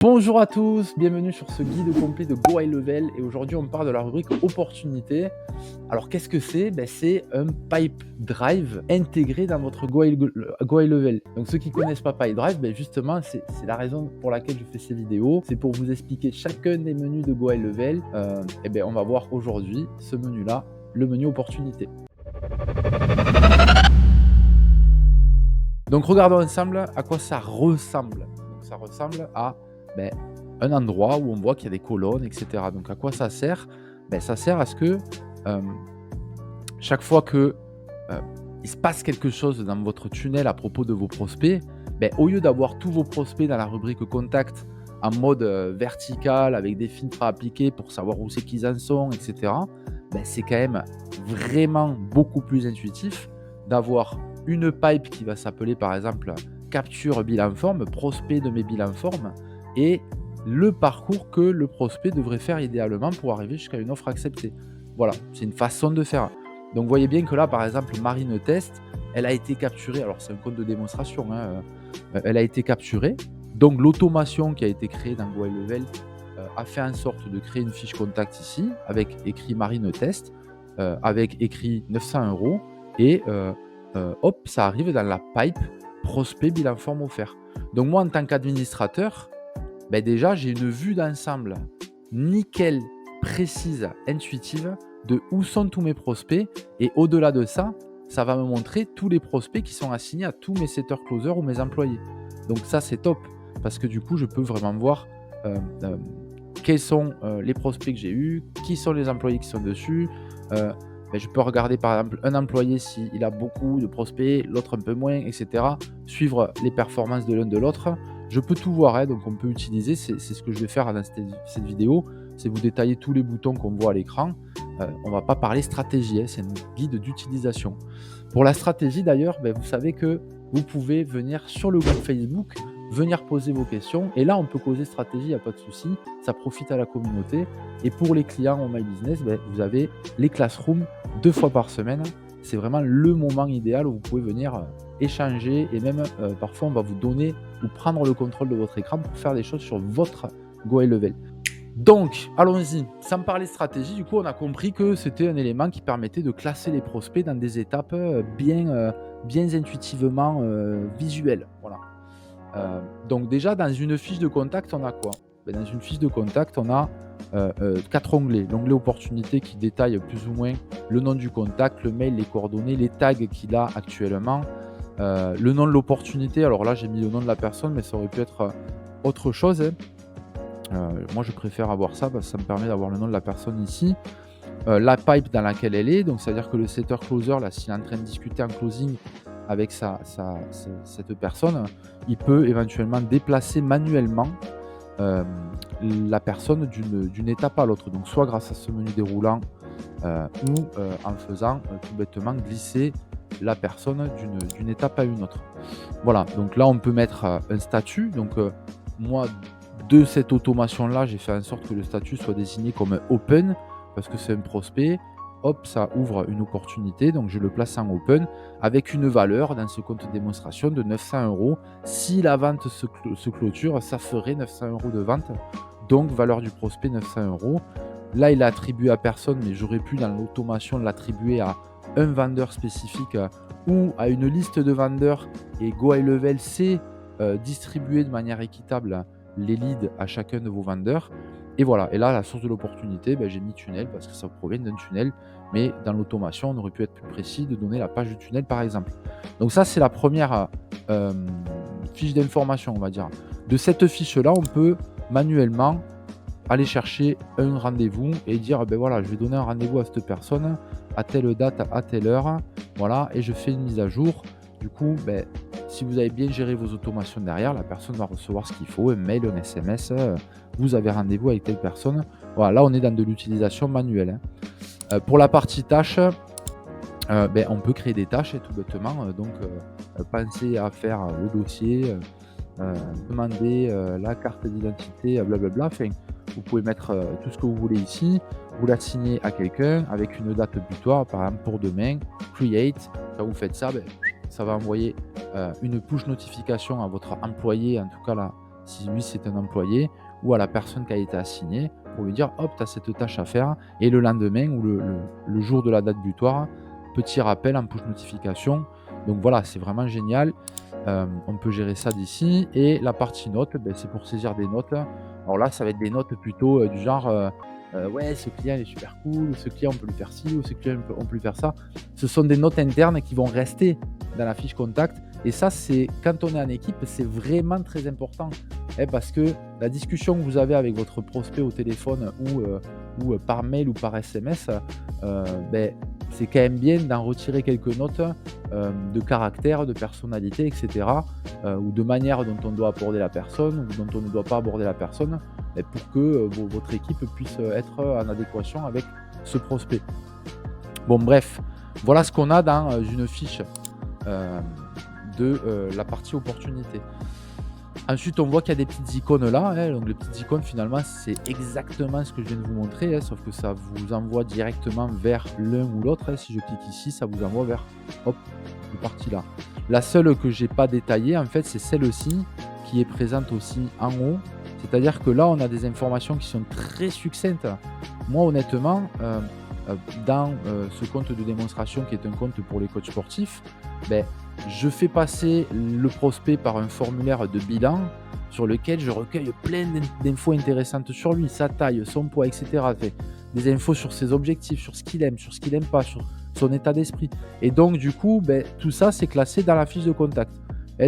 Bonjour à tous, bienvenue sur ce guide complet de Go High Level et aujourd'hui on parle de la rubrique opportunité. Alors qu'est-ce que c'est? C'est un pipe drive intégré dans votre Go High Level. Donc ceux qui ne connaissent pas Pipe Drive, justement c'est la raison pour laquelle je fais ces vidéos. C'est pour vous expliquer chacun des menus de Go High Level. On va voir aujourd'hui ce menu là, le menu opportunité. Donc regardons ensemble à quoi ça ressemble. Donc ça ressemble à un endroit où on voit qu'il y a des colonnes, etc. Donc à quoi ça sert? Ça sert à ce que chaque fois que il se passe quelque chose dans votre tunnel à propos de vos prospects, au lieu d'avoir tous vos prospects dans la rubrique contact en mode vertical avec des filtres à appliquer pour savoir où c'est qu'ils en sont, etc. C'est quand même vraiment beaucoup plus intuitif d'avoir une pipe qui va s'appeler par exemple capture bilan forme, prospect de mes bilans forme, et le parcours que le prospect devrait faire idéalement pour arriver jusqu'à une offre acceptée. Voilà, c'est une façon de faire. Donc vous voyez bien que là, par exemple, Marine Test, elle a été capturée. Alors c'est un code de démonstration, elle a été capturée. Donc l'automation qui a été créée dans Go High Level a fait en sorte de créer une fiche contact ici, avec écrit Marine Test, avec écrit 900 € et hop, ça arrive dans la pipe prospect bilan forme offert. Donc moi, en tant qu'administrateur, déjà, j'ai une vue d'ensemble nickel, précise, intuitive de où sont tous mes prospects. Et au-delà de ça, ça va me montrer tous les prospects qui sont assignés à tous mes setters closers ou mes employés. Donc ça, c'est top parce que du coup, je peux vraiment voir quels sont les prospects que j'ai eus, qui sont les employés qui sont dessus. Je peux regarder par exemple un employé s'il a beaucoup de prospects, l'autre un peu moins, etc. Suivre les performances de l'un de l'autre. Je peux tout voir, donc on peut utiliser, c'est ce que je vais faire dans cette vidéo, c'est vous détailler tous les boutons qu'on voit à l'écran. On ne va pas parler stratégie, c'est un guide d'utilisation. Pour la stratégie d'ailleurs, vous savez que vous pouvez venir sur le groupe Facebook, venir poser vos questions, et là on peut causer stratégie, il n'y a pas de souci, ça profite à la communauté. Et pour les clients en My Business, vous avez les classrooms 2 fois par semaine. C'est vraiment le moment idéal où vous pouvez venir échanger et même parfois on va vous donner ou prendre le contrôle de votre écran pour faire des choses sur votre Go High Level. Donc, allons-y. Sans parler stratégie, du coup, on a compris que c'était un élément qui permettait de classer les prospects dans des étapes bien intuitivement visuelles. Voilà. Donc déjà, dans une fiche de contact, on a quoi? Dans une fiche de contact, on a 4 onglets. L'onglet opportunité qui détaille plus ou moins le nom du contact, le mail, les coordonnées, les tags qu'il a actuellement, le nom de l'opportunité. Alors là, j'ai mis le nom de la personne, mais ça aurait pu être autre chose. Moi, je préfère avoir ça parce que ça me permet d'avoir le nom de la personne ici. La pipe dans laquelle elle est, donc c'est-à-dire que le setter closer, là, s'il est en train de discuter en closing avec cette personne, il peut éventuellement déplacer manuellement la personne d'une étape à l'autre. Donc soit grâce à ce menu déroulant ou en faisant tout bêtement glisser la personne d'une étape à une autre. Voilà, donc là on peut mettre un statut. Donc moi, de cette automation-là, j'ai fait en sorte que le statut soit désigné comme open parce que c'est un prospect. Hop, ça ouvre une opportunité, donc je le place en open avec une valeur dans ce compte démonstration de 900 €. Si la vente se clôture, ça ferait 900 € de vente, donc valeur du prospect 900 €. Là, il est attribué à personne, mais j'aurais pu dans l'automation l'attribuer à un vendeur spécifique ou à une liste de vendeurs, et Go High Level sait distribuer de manière équitable les leads à chacun de vos vendeurs. Et voilà, et là, la source de l'opportunité, j'ai mis tunnel parce que ça provient d'un tunnel, mais dans l'automation, on aurait pu être plus précis de donner la page du tunnel, par exemple. Donc ça, c'est la première fiche d'information, on va dire. De cette fiche-là, on peut manuellement aller chercher un rendez-vous et dire, voilà, je vais donner un rendez-vous à cette personne à telle date, à telle heure, voilà, et je fais une mise à jour. Du coup, si vous avez bien géré vos automations derrière, la personne va recevoir ce qu'il faut, un mail, un SMS, vous avez rendez-vous avec telle personne. Voilà, là on est dans de l'utilisation manuelle. Pour la partie tâches, on peut créer des tâches tout bêtement. Pensez à faire le dossier, demander la carte d'identité, blablabla. Enfin, vous pouvez mettre tout ce que vous voulez ici. Vous l'assignez à quelqu'un avec une date butoir, par exemple pour demain. Create. Quand vous faites ça, ça va envoyer une push notification à votre employé. En tout cas, là, si lui c'est un employé, ou à la personne qui a été assignée pour lui dire: «Hop, tu as cette tâche à faire» et le lendemain ou le jour de la date butoir, petit rappel en push notification. Donc voilà, c'est vraiment génial. On peut gérer ça d'ici et la partie notes, c'est pour saisir des notes. Alors là, ça va être des notes plutôt, du genre, «Ouais, ce client il est super cool» ou «Ce client on peut lui faire ci» ou «Ce client on peut lui faire ça». Ce sont des notes internes qui vont rester dans la fiche contact et ça, c'est quand on est en équipe, c'est vraiment très important, parce que la discussion que vous avez avec votre prospect au téléphone ou par mail ou par SMS, beh, c'est quand même bien d'en retirer quelques notes, de caractère, de personnalité et cetera, ou de manière dont on doit aborder la personne ou dont on ne doit pas aborder la personne, pour que, votre équipe puisse, être en adéquation avec ce prospect. Bon bref, voilà ce qu'on a dans, une fiche, hem, de, la partie opportunité. Ensuite, on voit qu'il y a des petites icônes là, donc les petites icônes finalement, c'est exactement ce que je viens de vous montrer, sauf que ça vous envoie directement vers l'un ou l'autre, Si je clique ici, ça vous envoie vers, hop, cette partie-là. La seule que j'ai pas détaillée, en fait, c'est celle-ci qui est présente aussi en haut. C'est-à-dire que là, on a des informations qui sont très succinctes. Moi, honnêtement, dans, ce compte de démonstration qui est un compte pour les coachs sportifs, beh, je fais passer le prospect par un formulaire de bilan sur lequel je recueille plein d'infos intéressantes sur lui, sa taille, son poids, et cetera. Des infos sur ses objectifs, sur ce qu'il aime, sur ce qu'il n'aime pas, sur son état d'esprit. Et donc, du coup, tout ça, c'est classé dans la fiche de contact.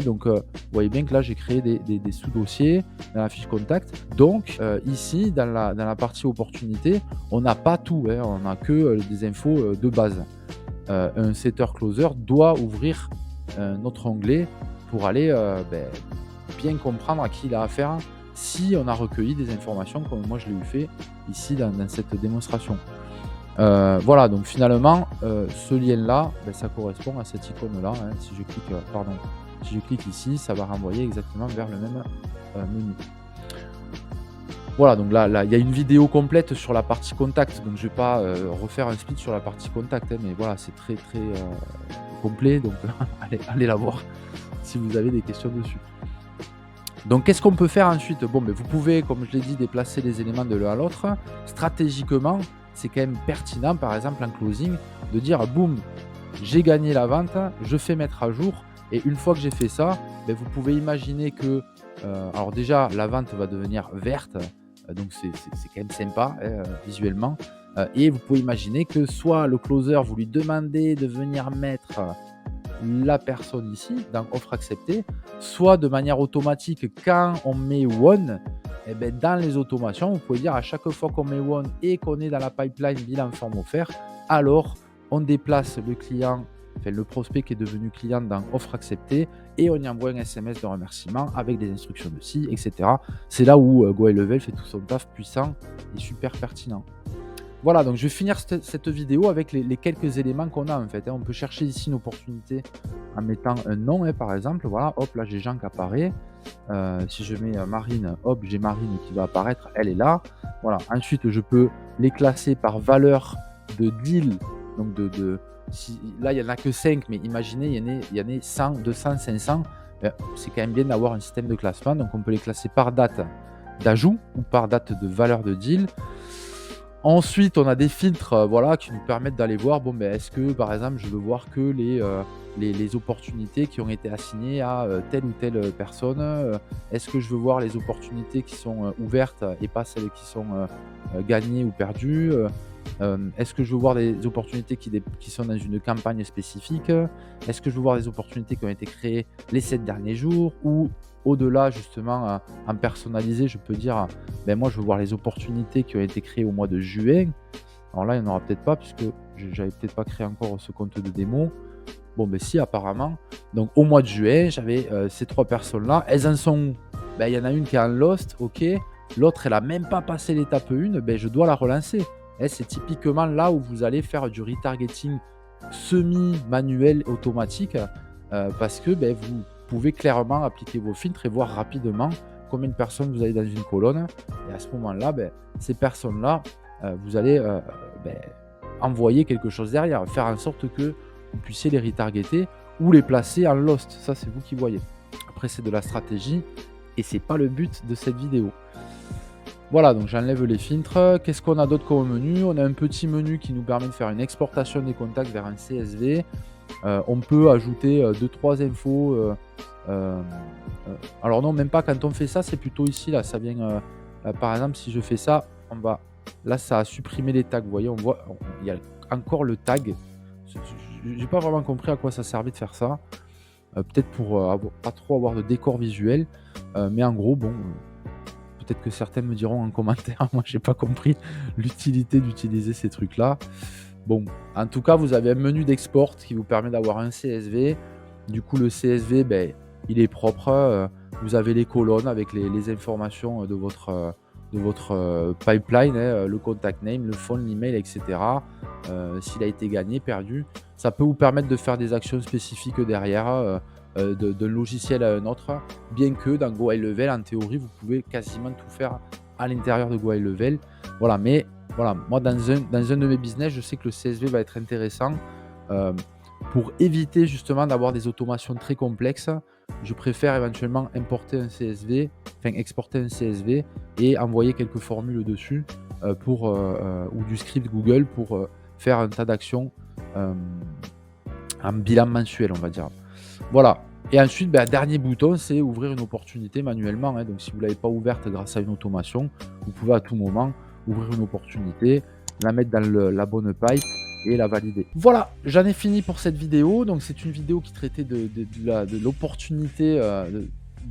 Donc, vous voyez bien que là, j'ai créé des sous-dossiers dans la fiche contact. Donc, ici, dans la partie opportunité, on n'a pas tout, on n'a que des infos de base. Un setter-closer doit ouvrir notre onglet pour aller bien comprendre à qui il a affaire si on a recueilli des informations comme moi je l'ai eu fait ici dans cette démonstration. Voilà, donc finalement, ce lien-là, ça correspond à cette icône-là. Si je clique ici, ça va renvoyer exactement vers le même menu. Voilà, donc là, il y a une vidéo complète sur la partie contact, donc je ne vais pas refaire un speed sur la partie contact, mais voilà, c'est très très complet, donc allez la voir si vous avez des questions dessus. Donc qu'est-ce qu'on peut faire ensuite? Bon, vous pouvez, comme je l'ai dit, déplacer les éléments de l'un à l'autre. Stratégiquement, c'est quand même pertinent, par exemple en closing, de dire boum, j'ai gagné la vente, je fais mettre à jour, et une fois que j'ai fait ça, vous pouvez imaginer que, alors déjà, la vente va devenir verte, donc c'est quand même sympa visuellement, et vous pouvez imaginer que soit le closer, vous lui demandez de venir mettre la personne ici, dans offre acceptée, soit de manière automatique, quand on met one, dans les automations, vous pouvez dire à chaque fois qu'on met one et qu'on est dans la pipeline bilan forme offert, alors on déplace le client, le prospect qui est devenu client dans offre acceptée, et on y envoie un SMS de remerciement avec des instructions de ci, etc. C'est là où GoHighLevel fait tout son taf puissant et super pertinent. Voilà, donc je vais finir cette vidéo avec les quelques éléments qu'on a en fait. On peut chercher ici une opportunité en mettant un nom, par exemple. Voilà, hop, là j'ai Jean qui apparaît. Si je mets Marine, hop, j'ai Marine qui va apparaître, elle est là. Voilà, ensuite je peux les classer par valeur de deal. Donc là il n'y en a que 5, mais imaginez, il y en a 100, 200, 500. C'est quand même bien d'avoir un système de classement. Donc on peut les classer par date d'ajout ou par date de valeur de deal. Ensuite, on a des filtres, qui nous permettent d'aller voir, est-ce que, par exemple, je veux voir que les opportunités qui ont été assignées à telle ou telle personne. Est-ce que je veux voir les opportunités qui sont ouvertes et pas celles qui sont gagnées ou perdues. Est-ce que je veux voir des opportunités qui sont dans une campagne spécifique. Est-ce que je veux voir des opportunités qui ont été créées les 7 derniers jours, ou au-delà justement en personnalisé, je peux dire moi je veux voir les opportunités qui ont été créées au mois de juin. Alors là il n'y en aura peut-être pas, puisque j'avais peut-être pas créé encore ce compte de démo. Si, apparemment. Donc au mois de juin, j'avais ces 3 personnes-là. Elles en sont où? Il y en a une qui est en lost, ok. L'autre, elle a même pas passé l'étape 1, je dois la relancer. C'est typiquement là où vous allez faire du retargeting semi-manuel automatique, parce que vous pouvez clairement appliquer vos filtres et voir rapidement combien de personnes vous avez dans une colonne. Et à ce moment-là, ces personnes-là, vous allez envoyer quelque chose derrière, faire en sorte que vous puissiez les retargeter ou les placer en lost. Ça, c'est vous qui voyez. Après, c'est de la stratégie et c'est pas le but de cette vidéo. Voilà, donc j'enlève les filtres. Qu'est-ce qu'on a d'autre comme menu? On a un petit menu qui nous permet de faire une exportation des contacts vers un CSV. On peut ajouter 2-3 infos. Alors non, même pas. Quand on fait ça, c'est plutôt ici. Là, ça vient. Par exemple, si je fais ça, on va. Là, ça a supprimé les tags. Vous voyez, on voit. Il y a encore le tag. J'ai pas vraiment compris à quoi ça servait de faire ça. Peut-être pour pas trop avoir de décor visuel. Mais en gros, bon. Peut-être que certains me diront en commentaire, moi j'ai pas compris l'utilité d'utiliser ces trucs-là. Bon, en tout cas, vous avez un menu d'export qui vous permet d'avoir un CSV. Du coup, le CSV, ben, il est propre. Vous avez les colonnes avec les informations de votre pipeline, hein, le contact name, le phone, l'email, etc. S'il a été gagné, perdu. Ça peut vous permettre de faire des actions spécifiques derrière. D'un logiciel à un autre, bien que dans Go High Level, en théorie, vous pouvez quasiment tout faire à l'intérieur de Go High Level. Voilà, mais voilà, moi, dans un de mes business, je sais que le CSV va être intéressant. Pour éviter justement d'avoir des automations très complexes, je préfère éventuellement importer un CSV, enfin exporter un CSV et envoyer quelques formules dessus ou du script Google pour faire un tas d'actions en bilan mensuel, on va dire. Voilà. Et ensuite, dernier bouton, c'est ouvrir une opportunité manuellement, hein. Donc, si vous ne l'avez pas ouverte grâce à une automation, vous pouvez à tout moment ouvrir une opportunité, la mettre dans la bonne pipe et la valider. Voilà, j'en ai fini pour cette vidéo. Donc, c'est une vidéo qui traitait de l'opportunité,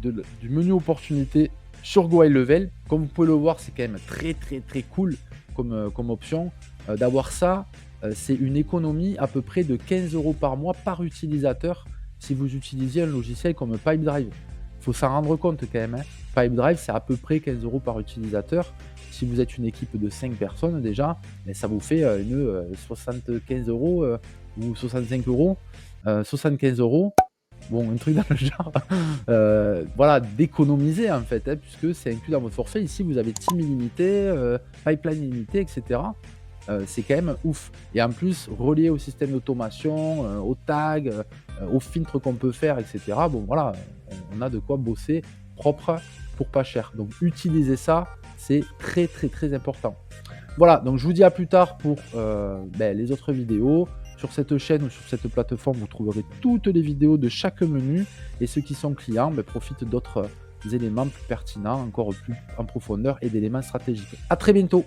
du menu opportunité sur Go High Level. Comme vous pouvez le voir, c'est quand même très, très, très cool comme option. D'avoir ça, c'est une économie à peu près de 15 € par mois par utilisateur si vous utilisiez un logiciel comme Pipedrive. Il faut s'en rendre compte quand même, hein. Pipedrive, c'est à peu près 15 € par utilisateur. Si vous êtes une équipe de 5 personnes déjà, ça vous fait 75 € ou 65 €. 75 €, bon, un truc dans le genre. Voilà, d'économiser en fait, hein, puisque c'est inclus dans votre forfait. Ici, vous avez team illimité, pipeline illimité, etc. C'est quand même ouf. Et en plus, relié au système d'automation, aux tags, aux filtres qu'on peut faire, etc. Bon, voilà, on a de quoi bosser propre pour pas cher. Donc, utilisez ça, c'est très, très, très important. Voilà, donc je vous dis à plus tard pour les autres vidéos. Sur cette chaîne ou sur cette plateforme, vous trouverez toutes les vidéos de chaque menu. Et ceux qui sont clients profitent d'autres éléments plus pertinents, encore plus en profondeur et d'éléments stratégiques. À très bientôt!